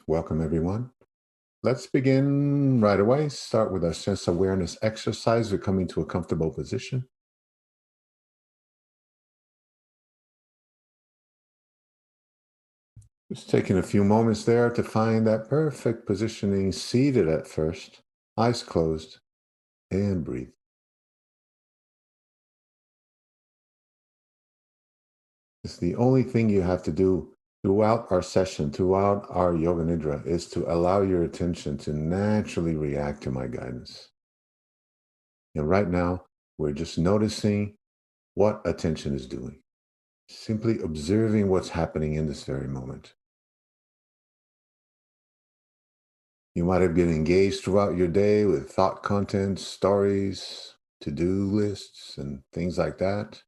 Welcome, everyone. Let's begin right away. Start with our sense awareness exercise. We're coming to a comfortable position. Just taking a few moments there to find that perfect positioning, seated at first, eyes closed, and breathe. It's the only thing you have to do throughout our session, throughout our yoga nidra, is to allow your attention to naturally react to my guidance. And right now, we're just noticing what attention is doing, simply observing what's happening in this very moment. You might have been engaged throughout your day with thought content, stories, to-do lists, and things like that.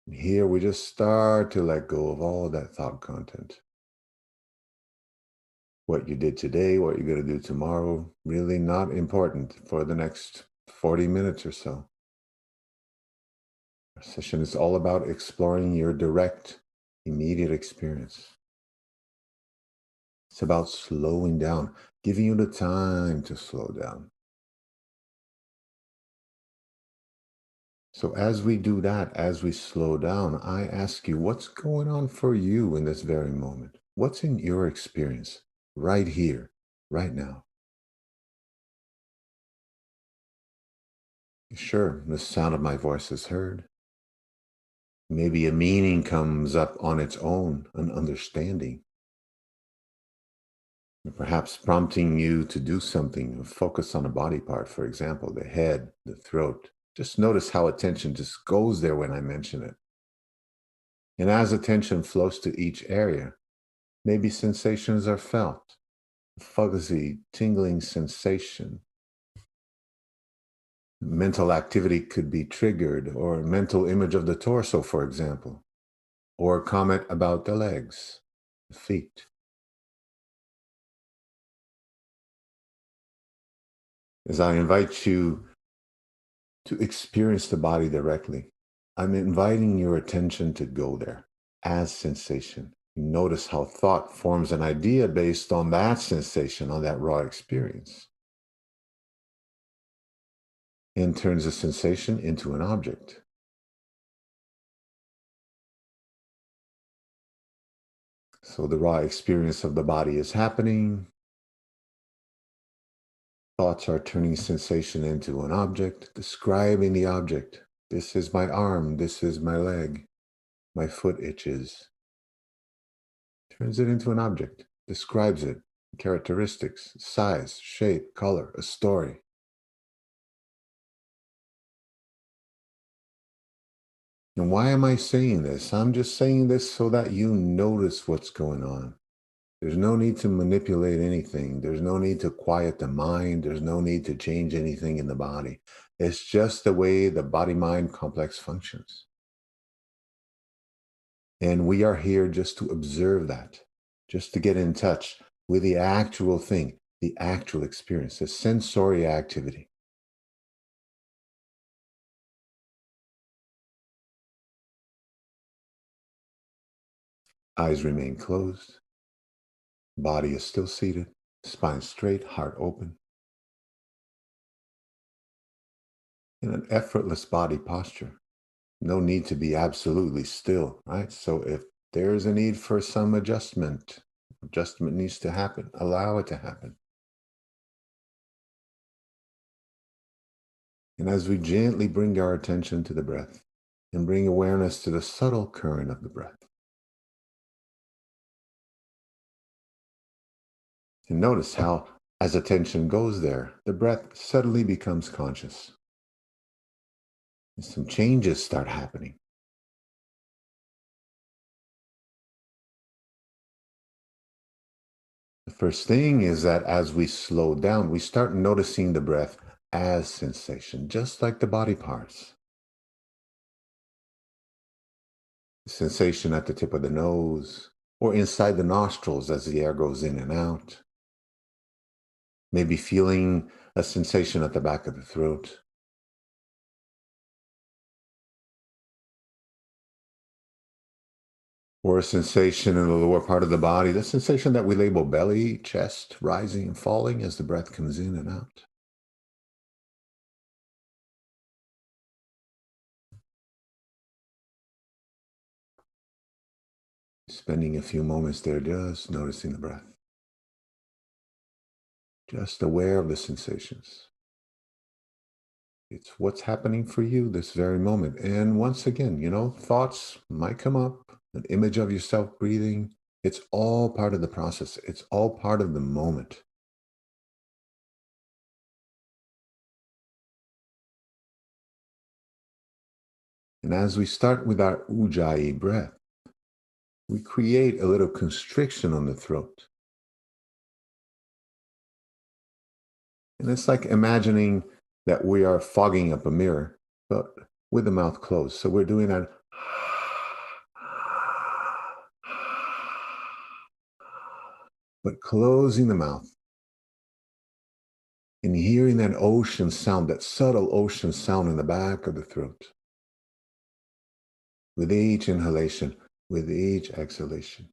And here we just start to let go of all that thought content. What you did today, what you're going to do tomorrow, really not important for the next 40 minutes or so. Our session is all about exploring your direct, immediate experience. It's about slowing down, giving you the time to slow down. So as we do that, as we slow down, I ask you, what's going on for you in this very moment? What's in your experience right here, right now? Sure, the sound of my voice is heard. Maybe a meaning comes up on its own, an understanding, perhaps prompting you to do something, focus on a body part, for example, the head, the throat. Just notice how attention just goes there when I mention it. And as attention flows to each area, maybe sensations are felt, fuzzy, tingling sensation. Mental activity could be triggered, or a mental image of the torso, for example, or a comment about the legs, the feet. As I invite you to experience the body directly, I'm inviting your attention to go there as sensation. Notice how thought forms an idea based on that sensation, on that raw experience, and turns a sensation into an object. So the raw experience of the body is happening. Thoughts are turning sensation into an object, describing the object. This is my arm. This is my leg. My foot itches. Turns it into an object, describes it, characteristics, size, shape, color, a story. And why am I saying this? I'm just saying this so that you notice what's going on. There's no need to manipulate anything. There's no need to quiet the mind. There's no need to change anything in the body. It's just the way the body-mind complex functions. And we are here just to observe that, just to get in touch with the actual thing, the actual experience, the sensory activity. Eyes remain closed. Body is still seated, spine straight, heart open. In an effortless body posture. No need to be absolutely still, right? So if there's a need for some adjustment, adjustment needs to happen. Allow it to happen. And as we gently bring our attention to the breath and bring awareness to the subtle current of the breath. And notice how, as attention goes there, the breath suddenly becomes conscious. And some changes start happening. The first thing is that as we slow down, we start noticing the breath as sensation, just like the body parts. Sensation at the tip of the nose or inside the nostrils as the air goes in and out. Maybe feeling a sensation at the back of the throat. or a sensation in the lower part of the body, the sensation that we label belly, chest, rising and falling as the breath comes in and out. Spending a few moments there just noticing the breath, just aware of the sensations. It's what's happening for you this very moment. And once again, thoughts might come up, an image of yourself breathing. It's all part of the process. It's all part of the moment. And as we start with our Ujjayi breath, we create a little constriction on the throat. And it's like imagining that we are fogging up a mirror, but with the mouth closed. So we're doing that. But closing the mouth and hearing that ocean sound, that subtle ocean sound in the back of the throat. With each inhalation, with each exhalation.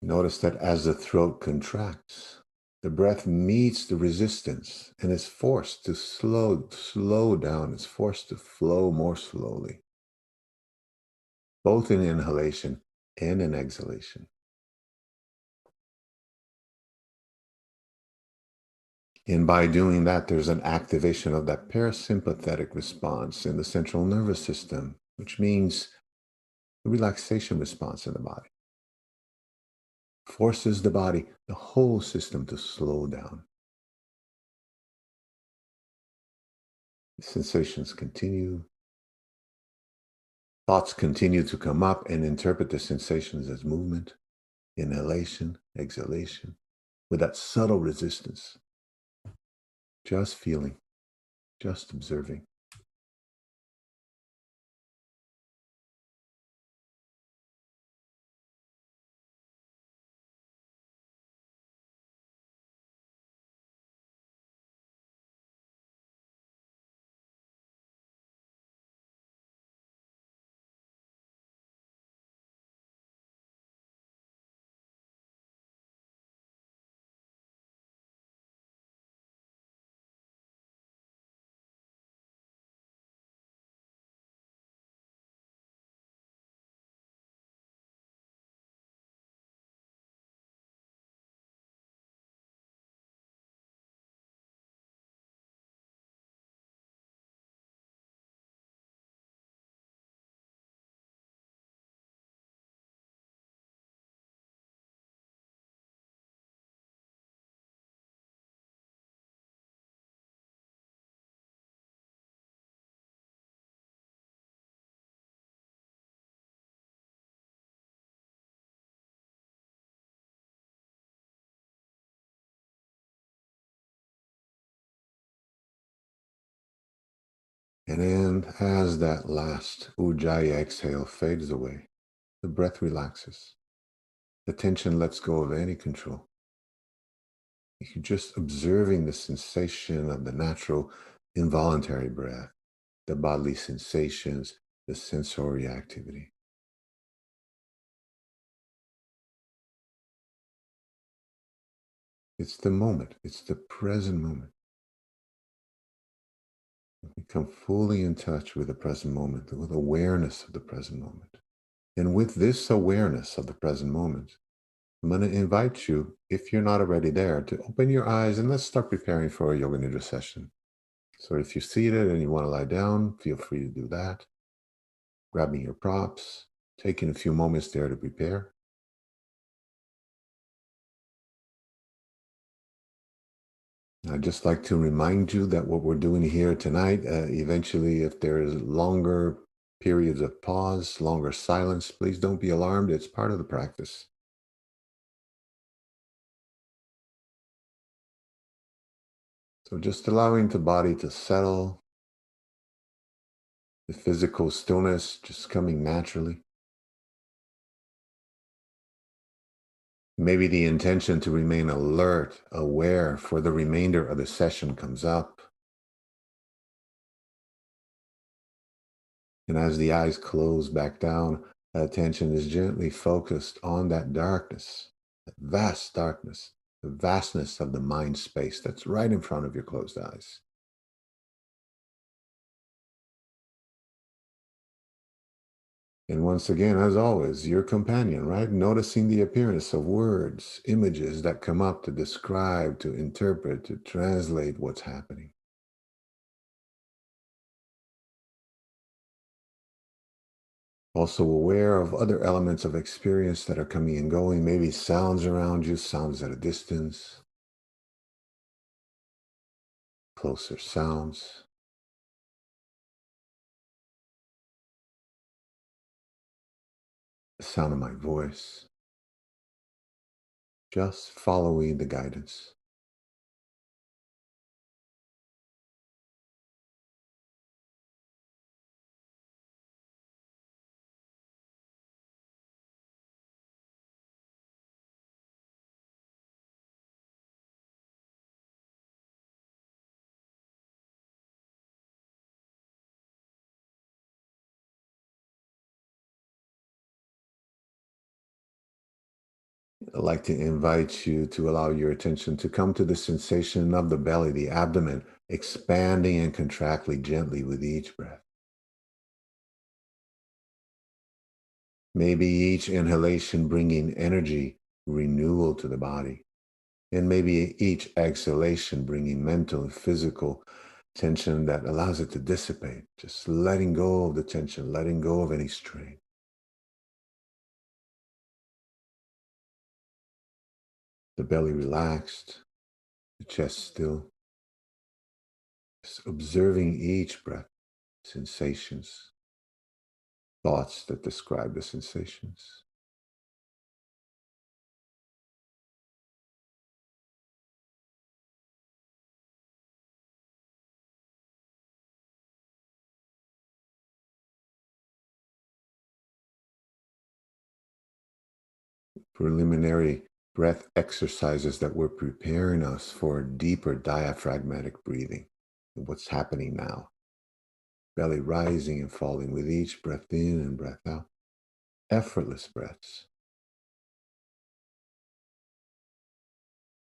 Notice that as the throat contracts, the breath meets the resistance and is forced to slow down. It's forced to flow more slowly, both in inhalation and in exhalation. And by doing that, there's an activation of that parasympathetic response in the central nervous system, which means the relaxation response in the body. Forces the body, the whole system, to slow down. The sensations continue. Thoughts continue to come up and interpret the sensations as movement, inhalation, exhalation, with that subtle resistance. Just feeling, just observing. And then as that last Ujjayi exhale fades away, the breath relaxes. The tension lets go of any control. You're just observing the sensation of the natural, involuntary breath, the bodily sensations, the sensory activity. It's the moment, it's the present moment. Become fully in touch with the present moment, with awareness of the present moment. And with this awareness of the present moment, I'm going to invite you, if you're not already there, to open your eyes and let's start preparing for a Yoga Nidra session. So if you're seated and you want to lie down, feel free to do that. Grabbing your props, taking a few moments there to prepare. I'd just like to remind you that what we're doing here tonight, eventually, if there is longer periods of pause, longer silence, please don't be alarmed. It's part of the practice. So just allowing the body to settle, the physical stillness just coming naturally. Maybe the intention to remain alert, aware for the remainder of the session comes up. And as the eyes close back down, attention is gently focused on that darkness, that vast darkness, the vastness of the mind space that's right in front of your closed eyes. And once again, as always, your companion, right? Noticing the appearance of words, images that come up to describe, to interpret, to translate what's happening. Also aware of other elements of experience that are coming and going, maybe sounds around you, sounds at a distance, closer sounds, the sound of my voice, just following the guidance. I'd like to invite you to allow your attention to come to the sensation of the belly, the abdomen, expanding and contracting gently with each breath. Maybe each inhalation bringing energy, renewal to the body. And maybe each exhalation bringing mental and physical tension that allows it to dissipate. Just letting go of the tension, letting go of any strain. The belly relaxed, the chest still. Just observing each breath, sensations, thoughts that describe the sensations. Preliminary breath exercises that were preparing us for deeper diaphragmatic breathing. What's happening now? Belly rising and falling with each breath in and breath out. Effortless breaths.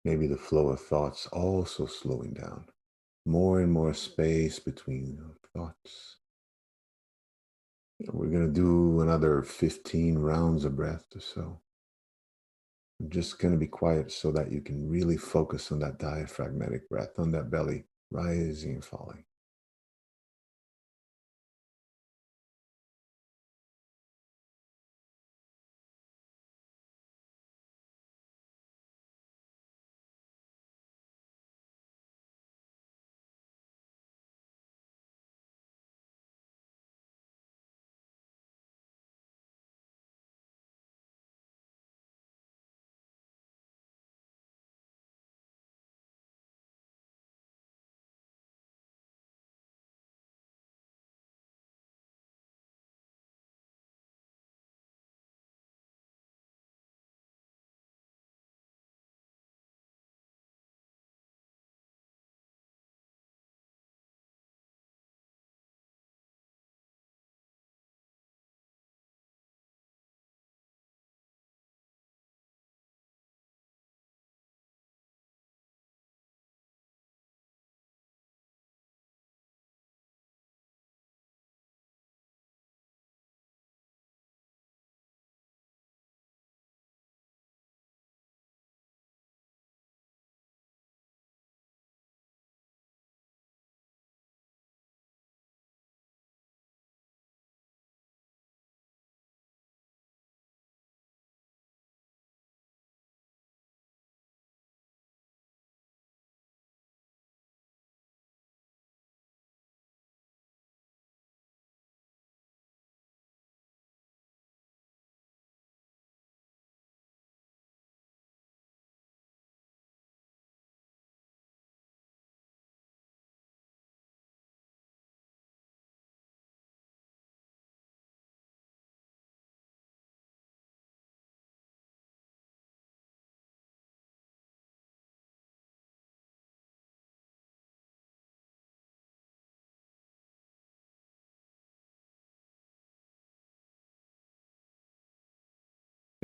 Maybe the flow of thoughts also slowing down. More and more space between thoughts. We're going to do another 15 rounds of breath or so. I'm just going to be quiet so that you can really focus on that diaphragmatic breath, on that belly rising and falling.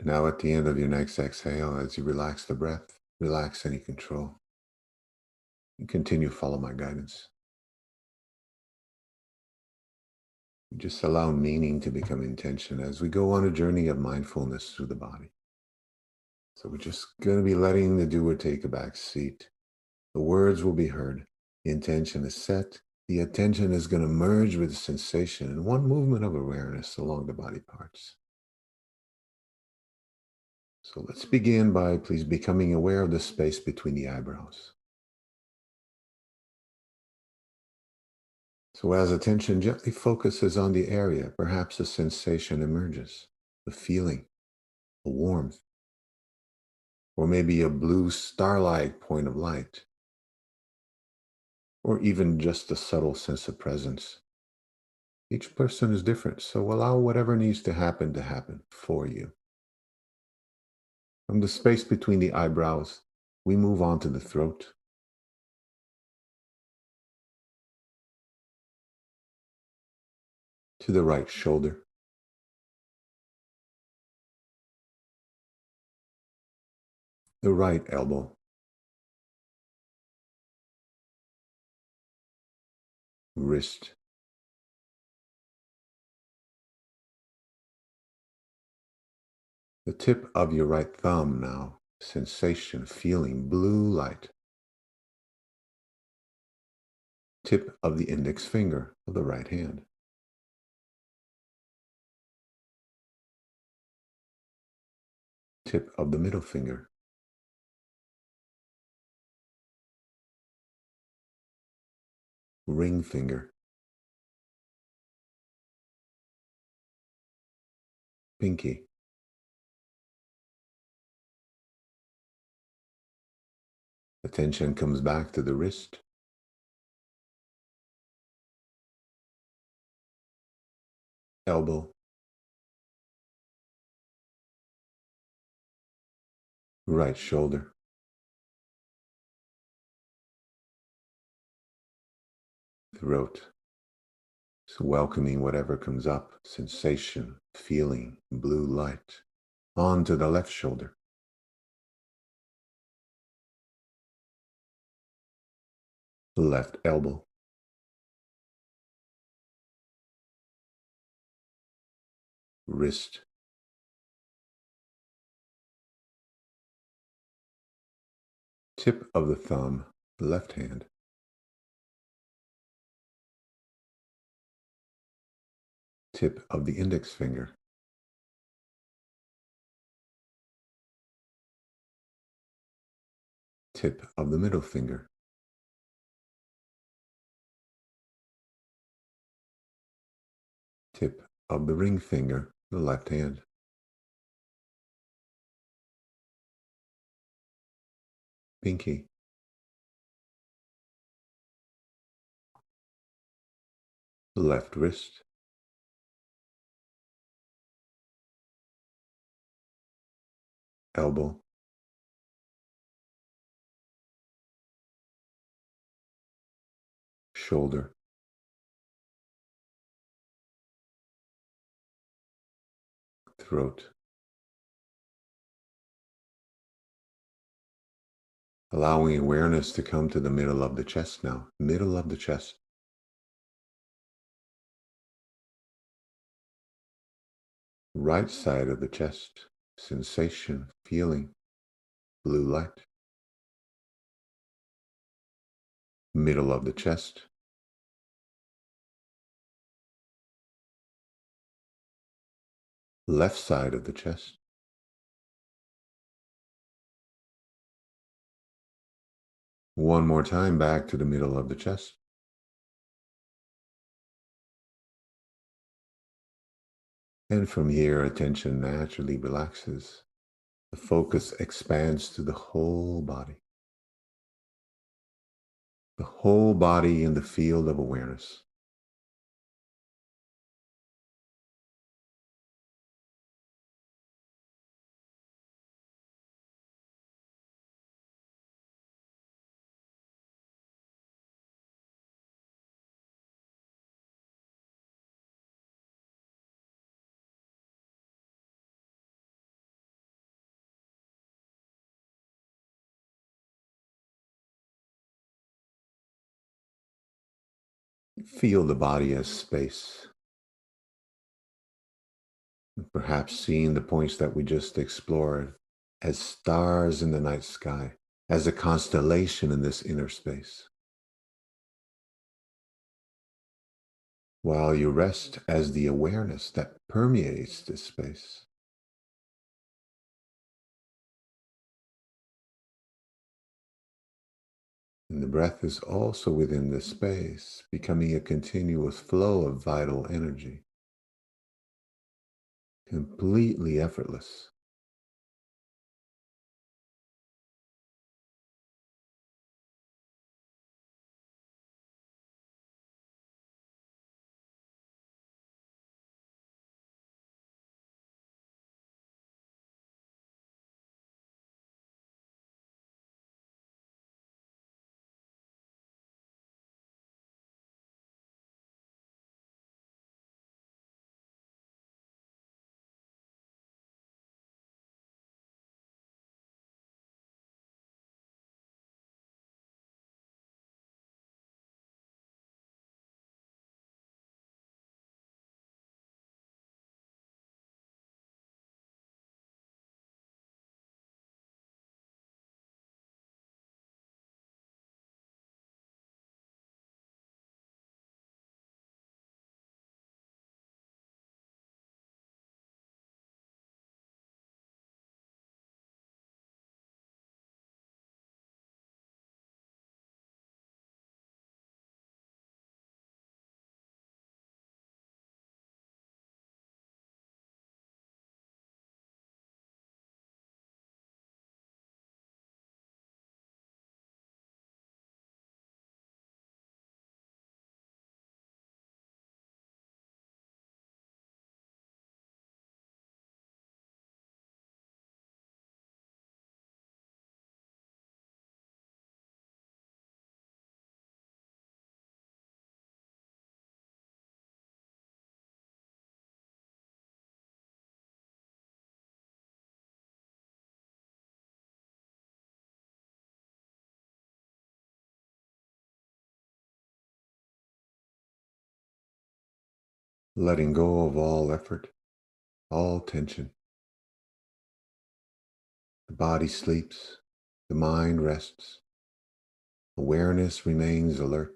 Now at the end of your next exhale, as you relax the breath, relax any control, and continue to follow my guidance. Just allow meaning to become intention as we go on a journey of mindfulness through the body. So we're just going to be letting the doer take a back seat. The words will be heard. The intention is set. The attention is going to merge with the sensation in one movement of awareness along the body parts. So let's begin by please becoming aware of the space between the eyebrows. So as attention gently focuses on the area, perhaps a sensation emerges, a feeling, a warmth, or maybe a blue star-like point of light, or even just a subtle sense of presence. Each person is different, so allow whatever needs to happen for you. From the space between the eyebrows, we move on to the throat, to the right shoulder, the right elbow, wrist, the tip of your right thumb now, sensation, feeling, blue light. Tip of the index finger of the right hand. Tip of the middle finger. Ring finger. Pinky. Attention comes back to the wrist. Elbow. Right shoulder. Throat. So welcoming whatever comes up, sensation, feeling, blue light, onto the left shoulder. Left elbow. Wrist. Tip of the thumb, left hand. Tip of the index finger. Tip of the middle finger. Tip of the ring finger, the left hand. Pinky. Left wrist. Elbow. Shoulder. Throat. Allowing awareness to come to the middle of the chest now. Middle of the chest. Right side of the chest. Sensation, feeling, blue light. Middle of the chest. Left side of the chest. One more time back to the middle of the chest. And from here, attention naturally relaxes. The focus expands to the whole body. The whole body in the field of awareness. Feel the body as space, perhaps seeing the points that we just explored as stars in the night sky, as a constellation in this inner space, while you rest as the awareness that permeates this space. And the breath is also within this space, becoming a continuous flow of vital energy, completely effortless. Letting go of all effort, all tension. The body sleeps, the mind rests, awareness remains alert.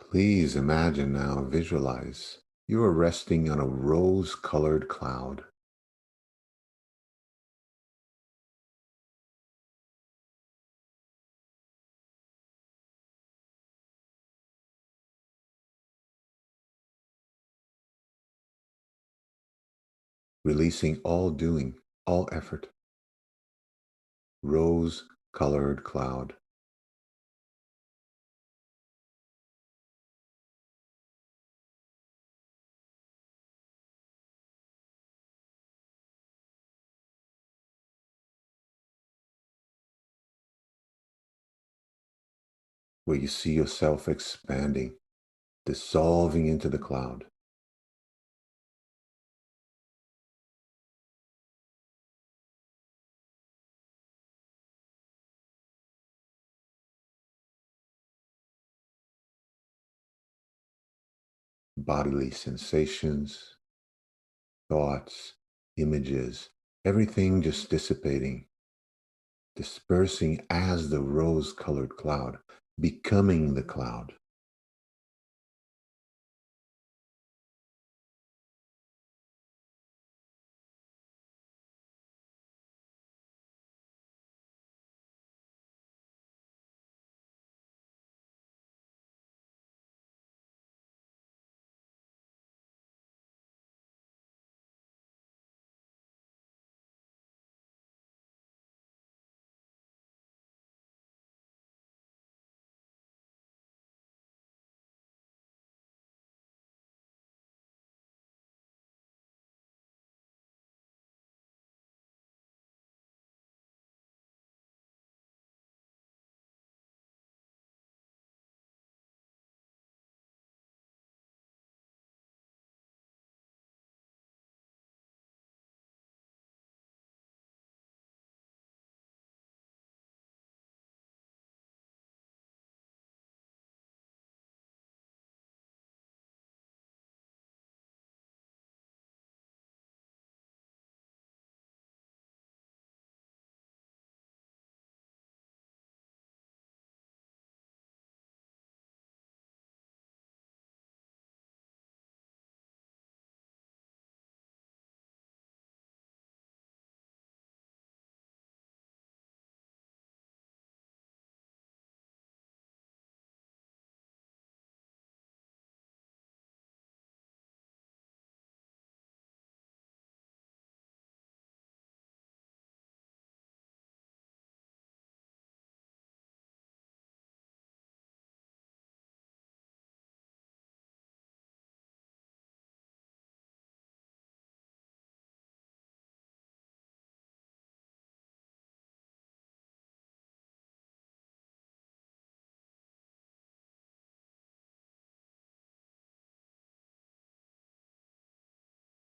Please imagine now, visualize you are resting on a rose-colored cloud, releasing all doing, all effort. Rose-colored cloud. Where you see yourself expanding, dissolving into the cloud. bodily sensations, thoughts, images, everything just dissipating, dispersing as the rose-colored cloud, becoming the cloud.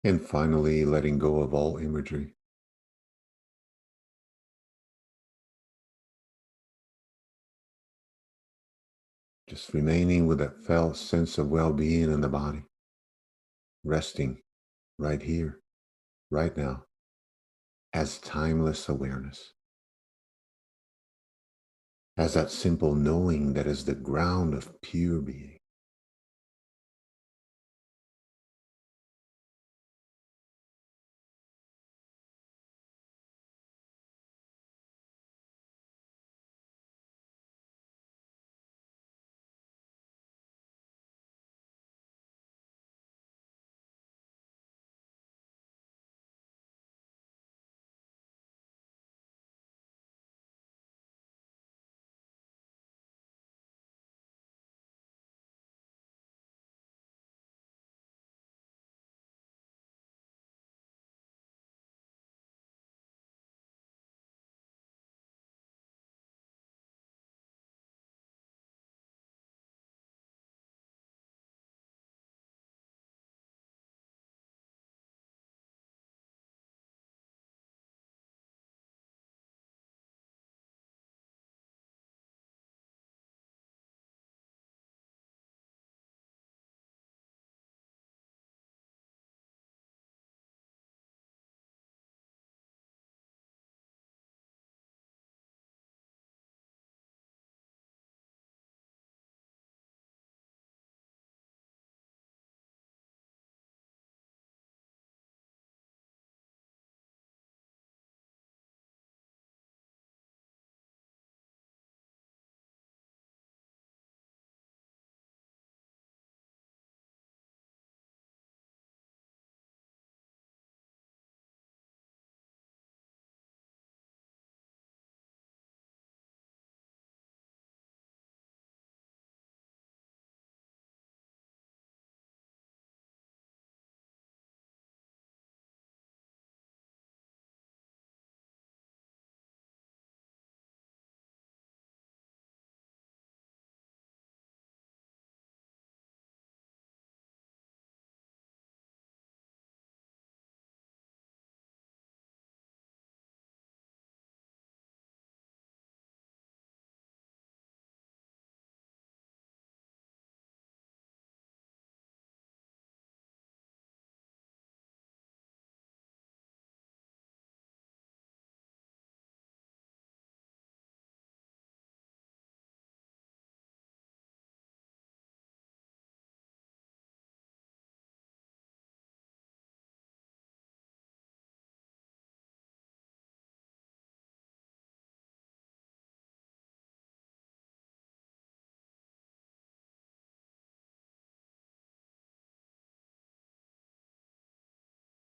And finally, letting go of all imagery, just remaining with that felt sense of well-being in the body, resting right here, right now, as timeless awareness, as that simple knowing that is the ground of pure being.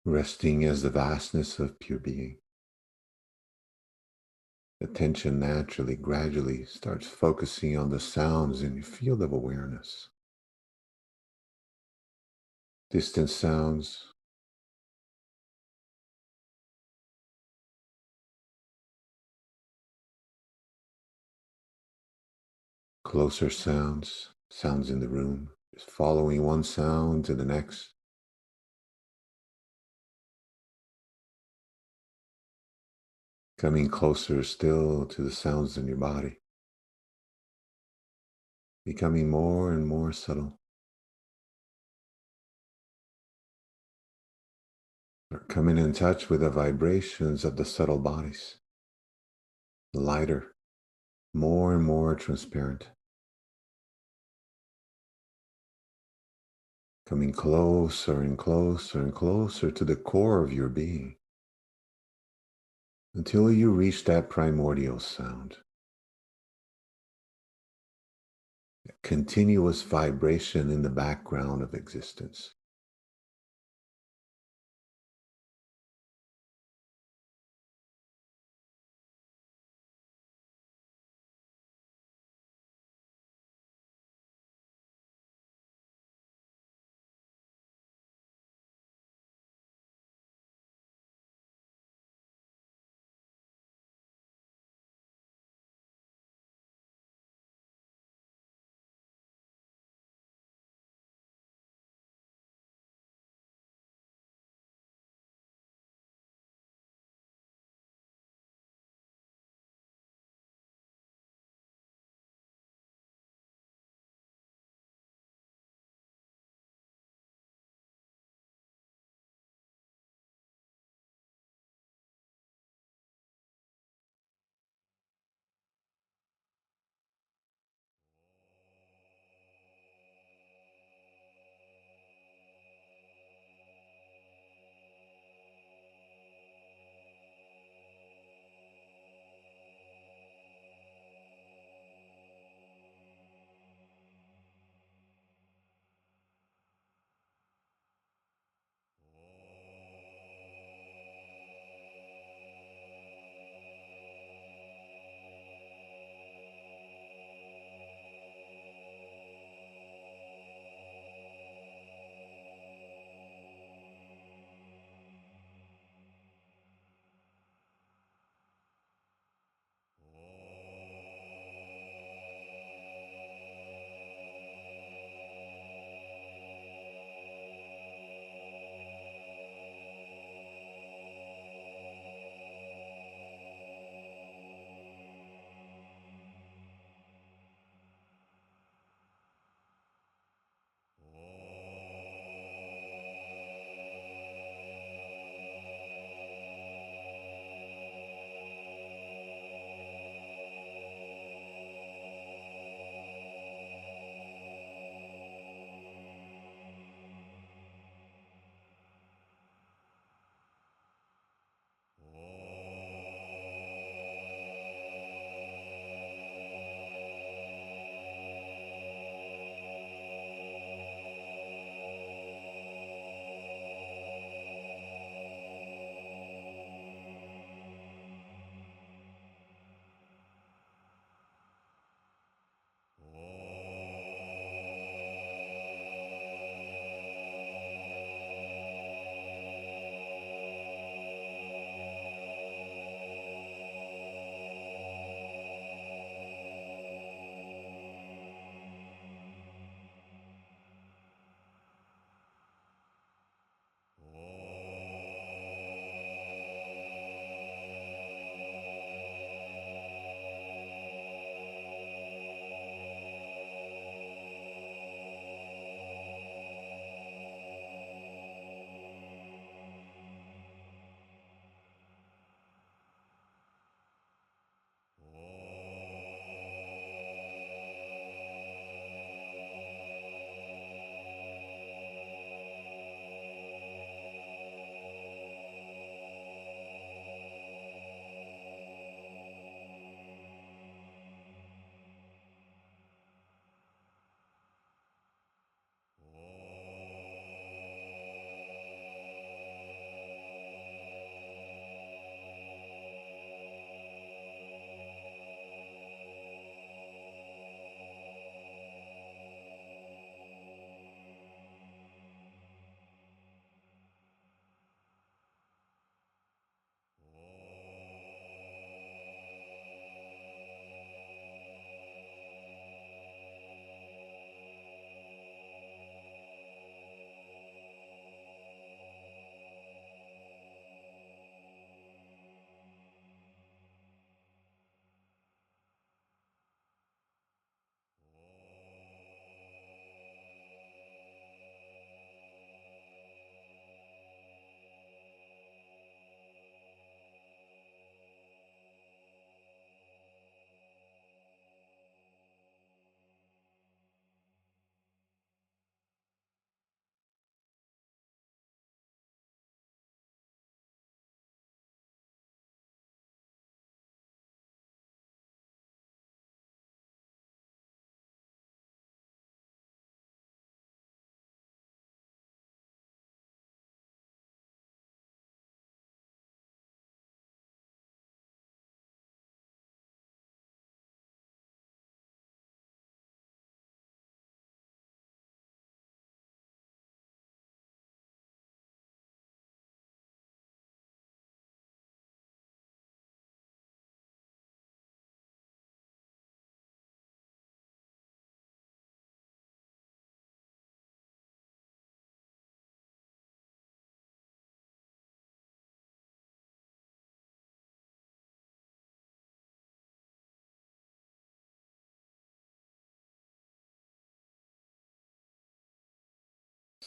resting as the vastness of pure being. Attention naturally, gradually starts focusing on the sounds in your field of awareness. Distant sounds, closer sounds, sounds in the room, just following one sound to the next, coming closer still to the sounds in your body, becoming more and more subtle, or coming in touch with the vibrations of the subtle bodies, lighter, more and more transparent, coming closer and closer and closer to the core of your being until you reach that primordial sound, a continuous vibration in the background of existence.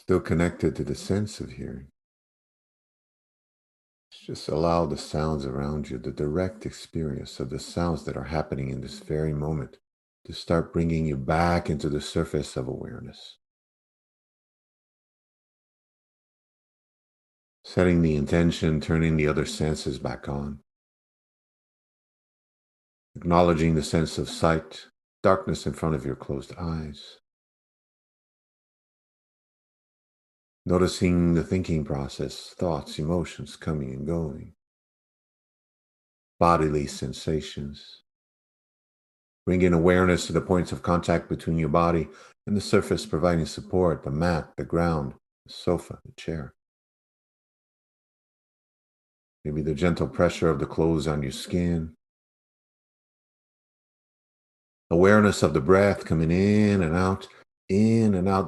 Still connected to the sense of hearing. Just allow the sounds around you, the direct experience of the sounds that are happening in this very moment, to start bringing you back into the surface of awareness. Setting the intention, turning the other senses back on. Acknowledging the sense of sight, darkness in front of your closed eyes. Noticing the thinking process, thoughts, emotions coming and going. Bodily sensations. Bringing awareness to the points of contact between your body and the surface providing support, the mat, the ground, the sofa, the chair. Maybe the gentle pressure of the clothes on your skin. Awareness of the breath coming in and out,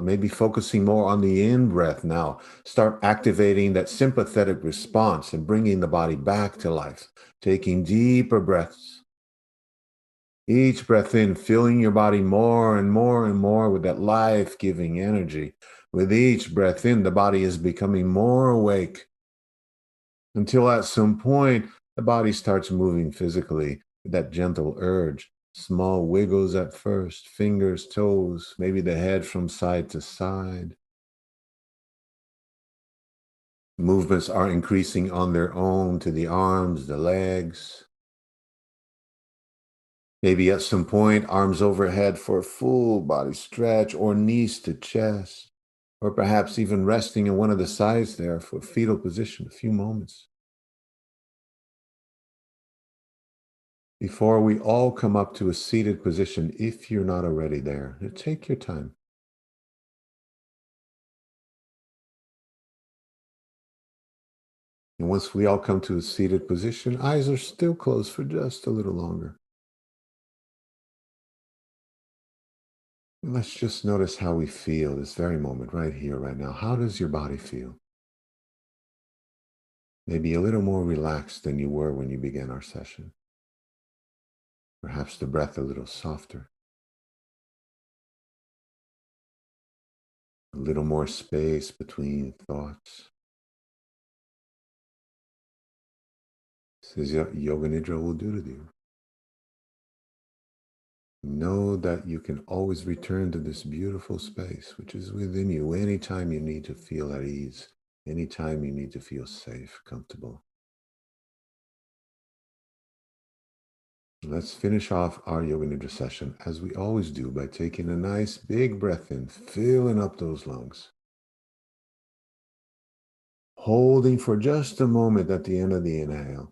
maybe focusing more on the in breath now. Start activating that sympathetic response and bringing the body back to life, taking deeper breaths. Each breath in, filling your body more and more and more with that life-giving energy. With each breath in, the body is becoming more awake until at some point, the body starts moving physically with that gentle urge. Small wiggles at first, fingers, toes, maybe the head from side to side. Movements are increasing on their own to the arms, the legs. Maybe at some point, arms overhead for a full body stretch, or knees to chest, or perhaps even resting in one of the sides there for fetal position, a few moments. Before we all come up to a seated position, if you're not already there, take your time. And once we all come to a seated position, eyes are still closed for just a little longer. And let's just notice how we feel this very moment, right here, right now. How does your body feel? Maybe a little more relaxed than you were when you began our session. Perhaps the breath a little softer. A little more space between thoughts. This is what Yoga Nidra will do to you. Know that you can always return to this beautiful space, which is within you, anytime you need to feel at ease, anytime you need to feel safe, comfortable. Let's finish off our Yoga Nidra session, as we always do, by taking a nice big breath in, filling up those lungs. Holding for just a moment at the end of the inhale.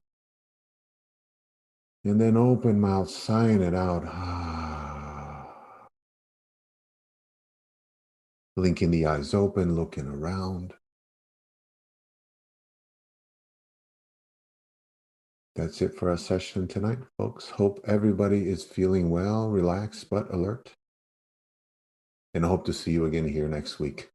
And then open mouth, sighing it out. Blinking the eyes open, looking around. That's it for our session tonight, folks. Hope everybody is feeling well, relaxed, but alert. And I hope to see you again here next week.